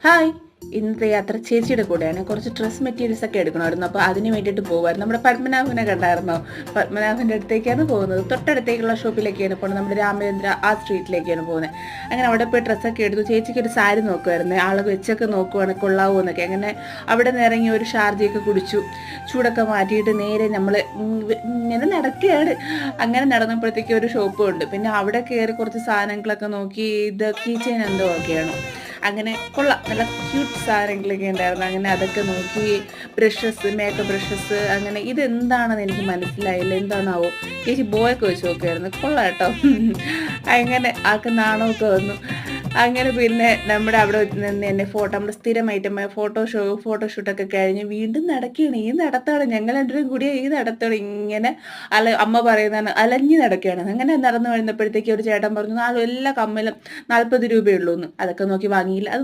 Hi, ഇന്നത്തെ യാത്ര ചേച്ചിയുടെ കൂടെയാണ്. കുറച്ച് ഡ്രസ് മെറ്റീരിയൽസ് ഒക്കെ എടുക്കണമായിരുന്നു. അപ്പോൾ അതിന് വേണ്ടിയിട്ട് പോകുമായിരുന്നു. നമ്മുടെ പത്മനാഭനെ കണ്ടായിരുന്നോ? പത്മനാഭൻ്റെ അടുത്തേക്കാണ് പോകുന്നത്. തൊട്ടടുത്തേക്കുള്ള ഷോപ്പിലേക്കാണ് പോകുന്നത്. നമ്മുടെ രാമചന്ദ്ര ആ സ്ട്രീറ്റിലേക്കാണ് പോകുന്നത്. അങ്ങനെ അവിടെ പോയി ഡ്രസ്സൊക്കെ എടുത്തു. ചേച്ചിക്ക് ഒരു സാരി നോക്കുമായിരുന്നു. ആൾ വെച്ചൊക്കെ നോക്കുവാണ് കൊള്ളാവോ എന്നൊക്കെ. അങ്ങനെ അവിടെ നിന്ന് ഇറങ്ങി ഒരു ഷാർജയൊക്കെ കുടിച്ചു. ചൂടൊക്കെ മാറ്റിയിട്ട് നേരെ നമ്മൾ ഇങ്ങനെ നടക്കുകയാണ്. അങ്ങനെ നടന്നപ്പോഴത്തേക്കും ഒരു ഷോപ്പും ഉണ്ട്. പിന്നെ അവിടെ കയറി കുറച്ച് സാധനങ്ങളൊക്കെ നോക്കി. ഇത് കീ ചെയിൻ എന്തോ ഒക്കെയാണ്. അങ്ങനെ കൊള്ളാം, നല്ല ക്യൂട്ട് സാധനങ്ങളൊക്കെ ഉണ്ടായിരുന്നു. അങ്ങനെ അതൊക്കെ നോക്കി. ബ്രഷസ്, മേക്കപ്പ് ബ്രഷസ്, അങ്ങനെ ഇതെന്താണെന്ന് എനിക്ക് മനസ്സിലായില്ല. എന്താണാവോ ചേച്ചി ബോയൊക്കെ വെച്ച് നോക്കുമായിരുന്നു. കൊള്ളാം കേട്ടോ. അങ്ങനെ ആൾക്ക് നാണമൊക്കെ വന്നു. അങ്ങനെ പിന്നെ നമ്മുടെ അവിടെ നിന്ന് തന്നെ നമ്മുടെ സ്ഥിരമായിട്ട് ഫോട്ടോഷൂട്ടൊക്കെ കഴിഞ്ഞ് വീണ്ടും നടക്കുകയാണ്. ഈ നടത്താണ് ഞങ്ങൾ രണ്ടുപേരും കൂടി ഈ നടത്താണ് ഇങ്ങനെ അമ്മ പറയുന്നതാണ് അലഞ്ഞ് നടക്കുകയാണ്. അങ്ങനെ നടന്നു വരുന്നപ്പോഴത്തേക്ക് ഒരു ചേട്ടൻ പറഞ്ഞു, എല്ലാ കമ്മലും 40 രൂപയുള്ളൂ എന്ന്. അതൊക്കെ നോക്കി വാങ്ങിയില്ല. അത്